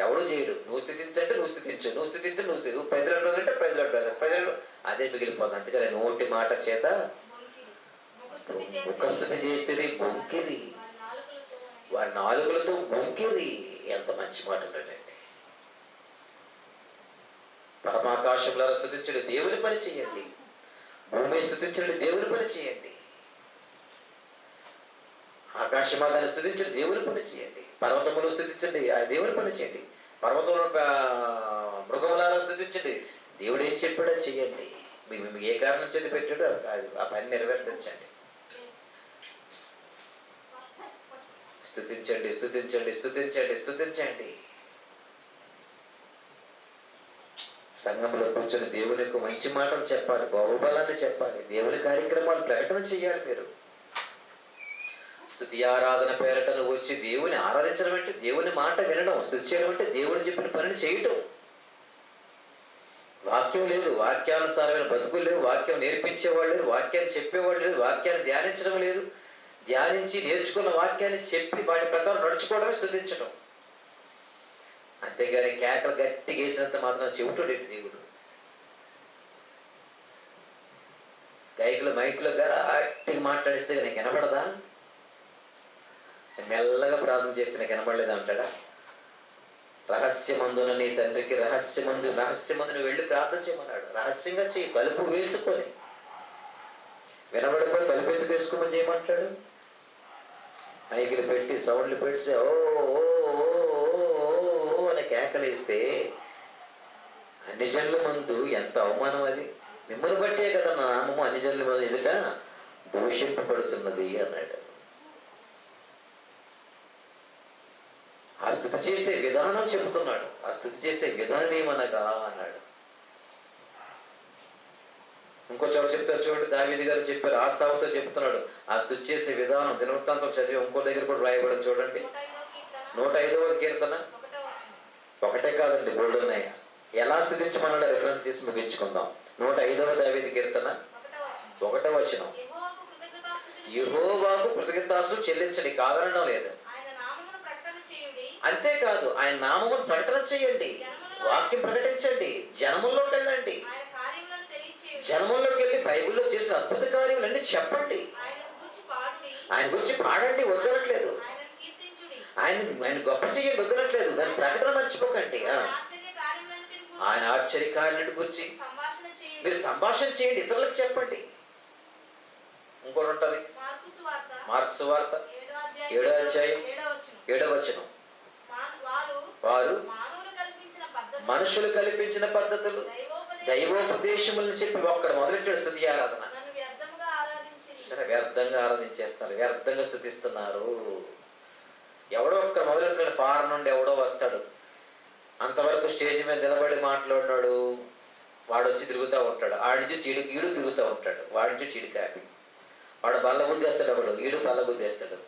ఎవడు చేయడు. నువ్వు స్థితించంటే నువ్వు స్థితించు, నువ్వు స్థితించు, నువ్వు ప్రైజ్ లార్డ్ బ్రదర్ అంటే praise lord brother, praise Lord అదే మిగిలిపోతుంది. అందుకని నోటి మాట చేత ముఖస్థుతి చేసేది బొంకిరి, వారి నాలుగులతో బొంకిరి. ఎంత మంచి మాట ఉండండి. పరమాకాశంలో స్తుతించండి, దేవుని పని చేయండి. భూమి స్తుతించండి, దేవుని పని చేయండి. ఆకాశమాదాన్ని స్తుతించండి, దేవుని పని చేయండి. పర్వతములు స్థుతించండి, ఆ దేవుని పని చేయండి. పర్వతంలో మృగములారా స్థుతించండి, దేవుడు ఏం చెప్పాడో చెయ్యండి. మీకు ఏ కారణం చేతి పెట్టాడో ఆ పని నెరవేర్చండి. స్తుతించండి, స్తుతించండి, స్తుతించండి, స్తుతించండి. సంఘంలో కూర్చొని దేవుని యొక్క మంచి మాటలు చెప్పాలి, బాహుబలాన్ని చెప్పాలి, దేవుని కార్యక్రమాలు ప్రకటన చేయాలి. మీరు స్తుతి ఆరాధన పేరట నువ్వు వచ్చి దేవుని ఆరాధించడం అంటే దేవుని మాట వినడం, స్తుతి చేయడం అంటే దేవుడు చెప్పిన పనిని చేయటం. వాక్యం లేదు, వాక్యానుసారమైన బతుకులు లేవు, వాక్యం నేర్పించేవాళ్ళు లేరు, వాక్యాన్ని చెప్పేవాళ్ళు లేరు, వాక్యాన్ని ధ్యానించడం లేదు. ధ్యానించి నేర్చుకున్న వాక్యాన్ని చెప్పి వాటి ప్రకారం నడుచుకోవడమే స్తుతించడం. అంతేగాని కేకలు గట్టిగా వేసినంత మాత్రం చెవిటోడేంటి దేవుడు? గైకులు మైకులో గట్టిగా మాట్లాడిస్తే నీకు వినపడదా? మెల్లగా ప్రార్థన చేస్తే నీకు వినపడలేదా అంటాడా? రహస్యమందున నీ తండ్రికి రహస్యమందు నువ్వు వెళ్ళి ప్రార్థన చేయమన్నాడు. రహస్యంగా చెయ్యి, తలుపు వేసుకొని. వినబడిపోయి తలుపు ఎత్తు వేసుకోమని చేయమంటాడు. మైకులు పెట్టి సౌండ్లు పెట్టి ఓ అని కేకలేస్తే అన్ని జనుల ముందు ఎంత అవమానం అది. మిమ్మల్ని బట్టే కదా నా నామము అన్ని జనుల ముందు ఎదుట దూషింపబడుతున్నది అన్నాడు. ఆ స్తుతి చేసే విధానం చెబుతున్నాడు. ఆ స్తుతి చేసే విధానం ఏమనగా అన్నాడు. ఇంకో చోట చెప్తారు చూడండి, దావీదు గారు చెప్పారు, ఆసావుతో చెప్తున్నాడు. ఆ స్తుతి చేసే విధానం దినవృత్తాంతం చదివి ఇంకో దగ్గర కూడా రాయబడి చూడండి. 105వ కీర్తన, ఒకటే కాదండి, బోర్డు ఉన్నాయి. ఎలా స్థుతించమన్నాడు రిఫరెన్స్ తీసి ముగించుకుందాం. 105వ దావీదు కీర్తన 1వ వచనం. యెహోవాకు కృతజ్ఞతాస్తుతులు చెల్లించండి, కాదనడం లేదు. అంతేకాదు ఆయన నామమును ప్రకటన చేయండి, వాక్యం ప్రకటించండి, జనముల్లోకి వెళ్ళండి, జనముల్లోకి వెళ్ళి బైబిల్లో చేసిన అద్భుత కార్యములన్నీ చెప్పండి, ఆయన గురించి పాడండి, వద్దనట్లేదు. ఆయన గొప్ప చేయండి, వద్దనట్లేదు. దాని ప్రకటన మర్చిపోకండి. ఆయన ఆశ్చర్యకార్యాల గురించి మీరు సంభాషణ చేయండి, ఇతరులకు చెప్పండి. ఇంకోటి ఉంటుంది, మార్కు సువార్త 7వ అధ్యాయం 7వ వచనం. వారు మనుషులు కల్పించిన పద్ధతులు దైవోపదేశములను చెప్పి ఒక్కడ మొదలెట్టాడు స్తుతి ఆరాధన. సరే, వ్యర్థంగా ఆరాధించేస్తున్నారు, వ్యర్థంగా స్తుతిస్తున్నారు. ఎవడో ఒక్క మొదలెట్టాడు, ఫారెన్ నుండి ఎవడో వస్తాడు, అంతవరకు స్టేజ్ మీద నిలబడి మాట్లాడినాడు, వాడు వచ్చి తిరుగుతూ ఉంటాడు. ఆడి చూసి ఈడు తిరుగుతూ ఉంటాడు, వాడి చూసి ఈడు కాపీ. వాడు బల్ల బుద్ధేస్తాడు, ఒకడు ఈడు బల్ల బుద్ధేస్తాడు.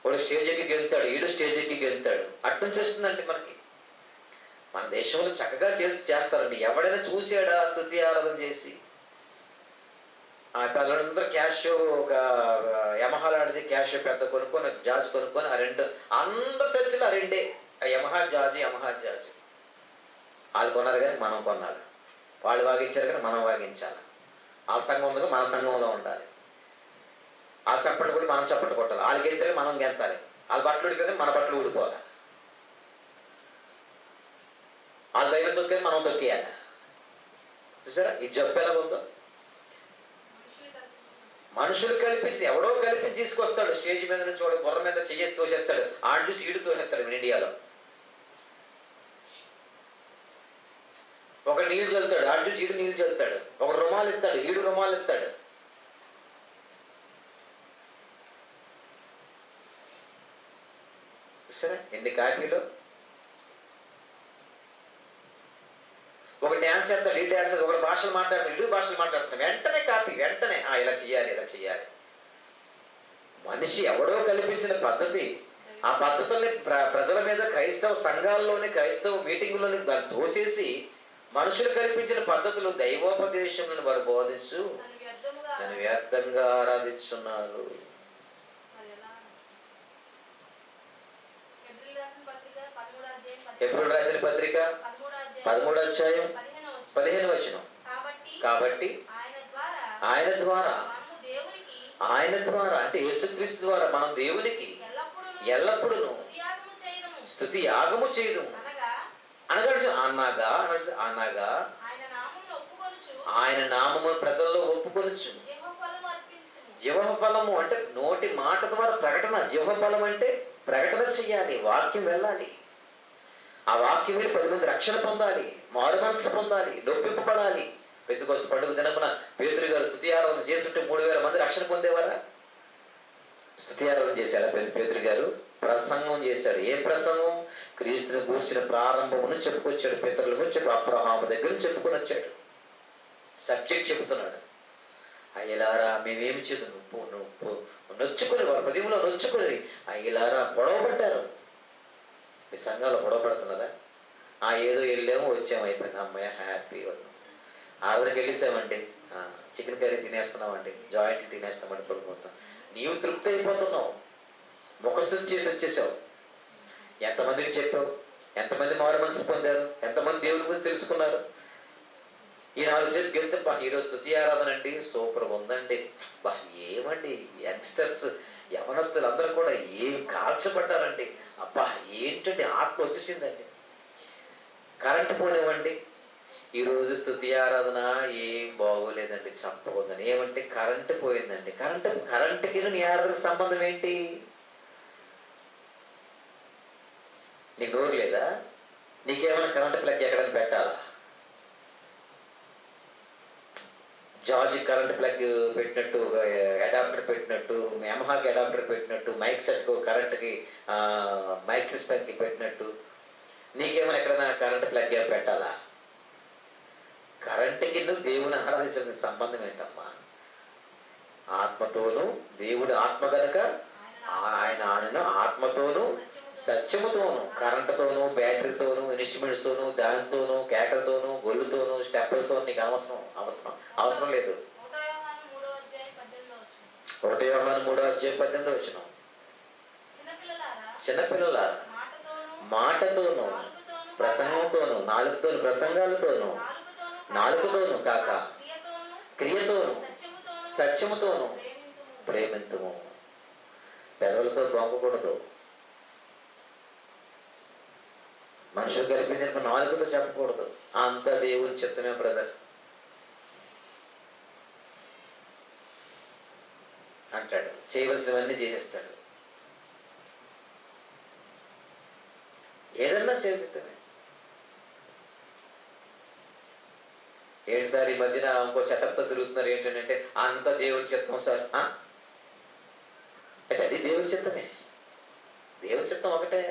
వాడు స్టేజ్ ఎక్కి గెలుతాడు, ఈడు స్టేజ్ ఎక్కి గెలుతాడు. అట్నుంచి వస్తుందండి మనకి. మన దేశంలో చక్కగా చేస్తారండి. ఎవడైనా చూసాడా స్తుతి ఆరాధన చేసి? ఆ పిల్లలందరూ క్యాష్ ఒక యమహా లాంటిది క్యాష్ పెద్ద కొనుక్కొని జాజ్ కొనుక్కొని ఆ రెండు అందరు చర్చలు ఆ రెండే, యమహా జాజ్. వాళ్ళు కొన్నారు కానీ మనం కొనాలి, వాళ్ళు వాగించారు కానీ మనం వాగించాలి. వాళ్ళ సంఘం ఉందిగా మన సంఘంలో ఉండాలి. వాళ్ళ చప్పట్లు కూడా మనం చప్పట్లు కొట్టాలి, వాళ్ళు గెంతాలి మనం గెంతాలి, వాళ్ళ బట్టలు ఊడిపోయి మన బట్టలు ఊడిపోవాలి, వాళ్ళ బైబిల్ తొక్కేది మనం తొక్కేయాలి. చూసారా ఈ జబ్బు ఎలా ఉందో? మనుషులు కల్పించి ఎవడో కల్పించి తీసుకొస్తాడు స్టేజ్ మీద నుంచి, వాడు గుర్ర మీద చెయ్యేసి తోసేస్తాడు, ఆడ చూసి ఈడు తోసేస్తాడు. ఇండియాలో ఒక నీళ్లు చల్లుతాడు, ఆడ చూసి ఈడు నీళ్లు చల్లుతాడు. ఒక రుమాలు ఇస్తాడు, ఈడు రుమాలు ఇస్తాడు. సరే ఎన్ని కాపీలు. ఒక డ్యాన్స్ చేస్తాడు, ఈ డ్యాన్స్, ఒక భాషలు మాట్లాడతాడు, ఇడు భాషలు మాట్లాడుతాడు, వెంటనే కాపీ, వెంటనే ఇలా చెయ్యాలి. మనిషి ఎవడో కల్పించిన పద్ధతి, ఆ పద్ధతుల్ని ప్రజల మీద క్రైస్తవ సంఘాల్లోని క్రైస్తవ మీటింగుల్లోని దాన్ని తోసేసి మనుషులు కల్పించిన పద్ధతులు దైవోపదేశములను వారు బోధించు నన్ను వ్యర్థంగా ఆరాధించున్నారు. ఎప్పుడు రాసిన పత్రిక 13వ అధ్యాయం 15వ వచనం. కాబట్టి ఆయన ద్వారా అంటే యేసుక్రీస్తు ద్వారా మనం దేవునికి ఎల్లప్పుడూ స్తుతి యాగము చేయదు అనగా ఆయన నామము ప్రజల్లో ఒప్పుకొనుచు. జీవఫలము అంటే నోటి మాట ద్వారా ప్రకటన. జీవఫలం అంటే ప్రకటన చెయ్యాలి, వాక్యం వెళ్ళాలి. ఆ వాక్యం వెళ్ళి 10 మంది రక్షణ పొందాలి, మారు మనసు పొందాలి, నొప్పింపబడాలి. పెద్దకొస్తు పండుగ దినమున పేతురు గారు స్తుతి ఆరాధన చేస్తుంటే 3000 మంది రక్షణ పొందేవారా? స్తుతి ఆరాధన చేశారా? పేతురు గారు ప్రసంగం చేశాడు. ఏ ప్రసంగం? క్రీస్తుని గూర్చిన ప్రారంభమును చెప్పుకొచ్చాడు. పితరుల గురించి అబ్రహాము దగ్గర నుంచి చెప్పుకొని వచ్చాడు. సబ్జెక్ట్ చెబుతున్నాడు. అయ్యలారా మేమేమి చేదు నువ్వు నొచ్చుకొని, వారి హృదయంలో నొచ్చుకొని అయ్యలారా పొడవబడ్డారు. మీ సంఘంలో పొడవబడుతున్నారా? ఏదో వెళ్ళాము వచ్చాము అయిపోయింది, అమ్మాయి హ్యాపీ. ఆదరికి వెళ్ళేసామండి, చికెన్ కర్రీ తినేస్తున్నామండి, జాయింట్లు తినేస్తామండి, పడిపోతాం. నీవు తృప్తి అయిపోతున్నావు, ముఖస్థుతి చేసి వచ్చేసావు. ఎంతమందికి చెప్పావు? ఎంతమంది మారు మనసు పొందారు? ఎంతమంది దేవుడి గురించి తెలుసుకున్నారు? ఈ 4 సేపు గెలితే ఈరోజు స్తుతి ఆరాధన అండి సూపర్గా ఉందండి. ఏమండి యంగ్స్టర్స్ యవనస్తులు అందరూ కూడా ఏం కాల్చబడ్డారండి. ఏంటండి ఆత్మ వచ్చేసిందండి. కరెంటు పోనివ్వండి, ఈరోజు స్తుతి ఆరాధన ఏం బాగోలేదండి, చంపబోదని. ఏమంటే కరెంటు పోయిందండి. కరెంటుకి నీ ఆరాధనకు సంబంధం ఏంటి? నీకు నోరు లేదా? నీకేమైనా కరెంటు ప్లగ్ ఎక్కడైనా పెట్టాలా? జార్జ్ కరెంట్ ప్లగ్ పెట్టినట్టు, అడాప్టర్ పెట్టినట్టు, యమహాకి అడాప్టర్ పెట్టినట్టు, మైక్ సెట్కు కరెంట్కి మైక్ సిస్టమ్కి పెట్టినట్టు నీకేమైనా ఎక్కడైనా కరెంట్ ప్లగ్ పెట్టాలా? కరెంటుకి నువ్వు దేవుని ఆరాధించిన సంబంధం ఏంటమ్మా? ఆత్మతోను, దేవుడు ఆత్మ కనుక ఆయన ఆత్మతోను సత్యముతోను, కరెంటుతోను, బ్యాటరీతోను, ఇన్స్ట్రుమెంట్స్తోను, దానితోను, కేకలతోను, గొల్లుతోను, స్టెప్పులతో నీకు అవసరం లేదు. 1 యోహాను 3వ అధ్యాయం 18వ వచనం. చిన్నపిల్లలారా మాటతోను, ప్రసంగంతోను, నాలుగుతోను, ప్రసంగాలతోను, నాలుగుతోను కాక క్రియతోను, సత్యముతోను ప్రేమింతుము. పెదవులతో పొంగకూడదు. మనుషులు కల్పించిన నాలుగుతో చెప్పకూడదు. అంత దేవుని చిత్తమే బ్రదర్ అంటాడు. చేయవలసినవన్నీ చేసేస్తాడు. ఏదన్నా చేసేస్తానే. సార్ ఈ మధ్యన ఇంకో సెటప్తో తిరుగుతున్నారు. ఏంటంటే అంత దేవుని చిత్తం సార్ అంటే అది దేవుని చిత్తమే. దేవుని చిత్తం ఒకటే.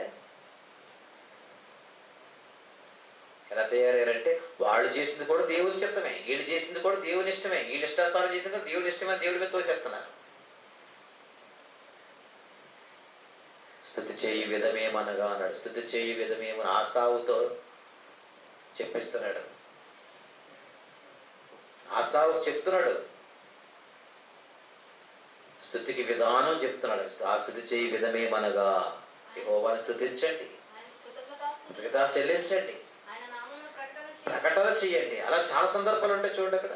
ఎలా తయారయ్యారంటే వాళ్ళు చేసింది కూడా దేవుని చిత్తమే, వీళ్ళు చేసింది కూడా దేవుని ఇష్టమే, వీళ్ళు ఇష్టాసారం చేసింది కూడా దేవుని ఇష్టమే, దేవుడి మీద తోసేస్తున్నారు. స్తుతి చేయి విధమేమనగా అన్నాడు. స్తుతి చేయి విధమేమని ఆసావుతో చెప్పిస్తున్నాడు. ఆసావు చెప్తున్నాడు, స్తుతికి విధానం చెప్తున్నాడు. ఆ స్తుతి చేయి విధమేమనగా యెహోవాను స్తుతించండి, కృతజ్ఞత చెల్లించండి, ప్రకటన చేయండి. అలా చాలా సందర్భాలు ఉంటాయి చూడండి. అక్కడ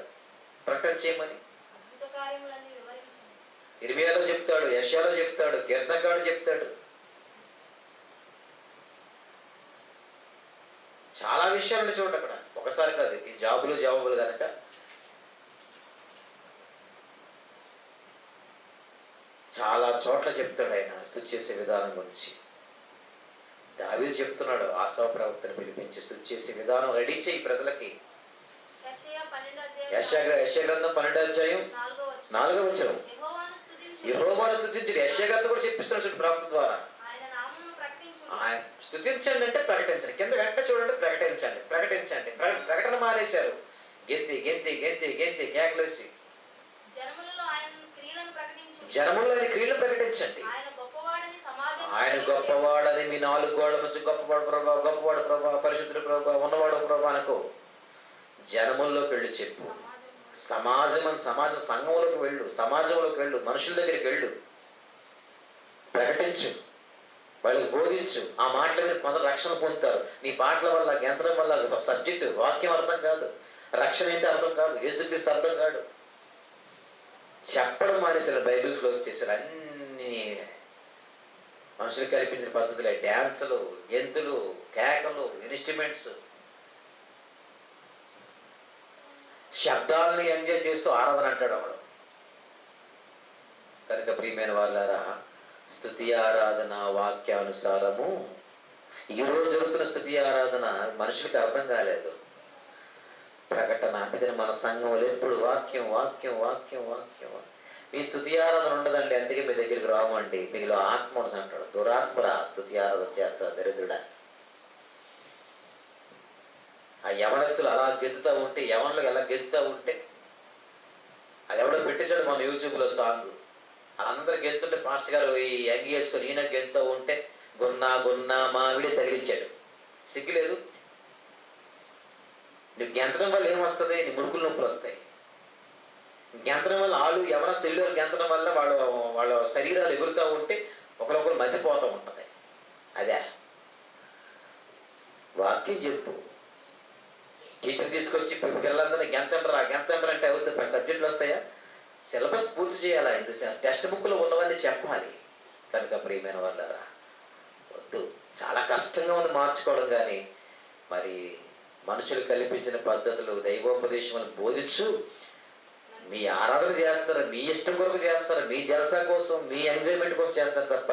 ప్రకటన చేయమని ఇర్మియాలో చెప్తాడు, యెషయాలో చెప్తాడు, కీర్తనకారుడు చెప్తాడు. చాలా విషయాలు ఉంటాయి చూడండి అక్కడ. ఒకసారి కాదు, ఈ జాబులు జవాబులు కనుక చాలా చోట్ల చెప్తాడు ఆయన స్తుతి చేసే విధానం గురించి. దావీదు చెప్తున్నాడు, ఆసావు ప్రవక్తను పిలిపించి స్తుతి చేసే విధానం రెడీ చేయి ప్రజలకి. యెషయా గ్రంథం 12వ అధ్యాయం 4వ వచనం, యెహోవాను స్తుతించండి. యెషయా గ్రంథం కూడా చెప్పిస్తున్నాడు ప్రవక్త ద్వారా. ఆయన స్తుతించండి అంటే ప్రకటించండి. కింద వెంటనే చూడండి, ప్రకటించండి ప్రకటించండి. ప్రకటన మానేశారు. గెంతి గెంతి గెంతి గెంతి కేకలేసి జనముల్లో ఆయన క్రియలను ప్రకటించండి. ఆయన గొప్పవాడని మీ 4 గోడల మధ్య గొప్పవాడు ప్రభా, గొప్పవాడు ప్రభా, పరిశుద్ధుడు ప్రభా, ఉన్నవాడు ప్రభా అనుకో. జనముల్లోకి వెళ్ళి చెప్పు. సమాజం సంఘంలోకి వెళ్ళు, సమాజంలోకి వెళ్ళు, మనుషుల దగ్గరికి వెళ్ళు, ప్రకటించు, వాళ్ళకి బోధించు. ఆ మాటల మీద కొందరు రక్షణ పొందుతారు. నీ పాటల వల్ల, యంత్రం వల్ల సబ్జెక్టు వాక్యం అర్థం కాదు, రక్షణ ఏంటి అర్థం కాదు, యేసుక్రీస్తు అర్థం కాదు. చెప్పడం మానేసారు, బైబిల్ క్లోజ్ చేశారు. అన్ని మనుషులకు కల్పించిన పద్ధతులే, డ్యాన్సులు, గెంతులు, కేకలు, ఇన్స్ట్రుమెంట్స్, శబ్దాలని ఎంజాయ్ చేస్తూ ఆరాధన అంటాడు అప్పుడు. కనుక ప్రియమైన వాళ్ళారా, స్తుతి ఆరాధన వాక్యానుసారము ఈరోజు జరుగుతున్న స్తుతి ఆరాధన మనుషులకు అర్థం కాలేదు. ప్రకటన. అందుకని మన సంఘంలో ఎప్పుడు వాక్యం వాక్యం వాక్యం వాక్యం. మీ స్తుతి ఆరాధన ఉండదండి, అందుకే మీ దగ్గరికి రామండి. మీలో ఆత్మ ఉండదు అంటాడు. దురాత్మరా స్తుతి ఆరాధన చేస్తారు దరిద్రుడా. ఆ యవనస్తులు అలా గెంతుతూ ఉంటే, యవనలు ఎలా గెంతుతూ ఉంటే, అది ఎవడో పెట్టేశాడు మన యూట్యూబ్లో సాంగ్. అందరు గెంతుంటే పాస్టర్ గారు ఈ అంగి వేసుకొని ఈయన గెంతూ ఉంటే గున్నా గున్నా మావిడి తగిలించాడు. సిగ్గులేదు? నువ్వు గెంతడం వల్ల ఏమొస్తుంది? నీ ముడుకులు నొప్పులు వస్తాయి. గెంతడం వల్ల ఎవరొస్తే ఇల్లు గెంతడం వల్ల వాళ్ళ శరీరాలు ఎగురుతూ ఉంటే ఒకరొకరు మతిపోతూ ఉంటుంది. అదే వాక్యం చెప్పు. టీచర్ తీసుకొచ్చి పిల్లలందరినీ గెంతండ్రా అంటే అవుతుంది. సబ్జెక్టులు వస్తాయా? సిలబస్ పూర్తి చేయాలా? టెక్స్ట్ బుక్లో ఉన్నవన్నీ చెప్పాలి. కనుక ప్రియమైన వాళ్ళరా, వద్దు. చాలా కష్టంగా ఉంది మార్చుకోవడం. కానీ మరి మనుషులు కల్పించిన పద్ధతులు, దైవోపదేశం బోధించు. మీ ఆరాధన చేస్తారు, మీ ఇష్టం కొరకు చేస్తారు, మీ జలసా కోసం, మీ ఎంజాయ్మెంట్ కోసం చేస్తారు తప్ప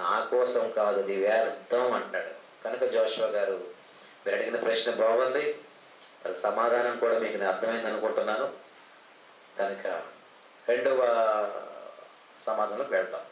నా కోసం కాదు, అది వ్యర్థం అంటాడు. కనుక జోషువా గారు, మీరు అడిగిన ప్రశ్న బాగుంది. అది సమాధానం కూడా మీకు అర్థమైంది అనుకుంటున్నాను. కనుక 2వ సమాధానంలోకి వెళ్తాం.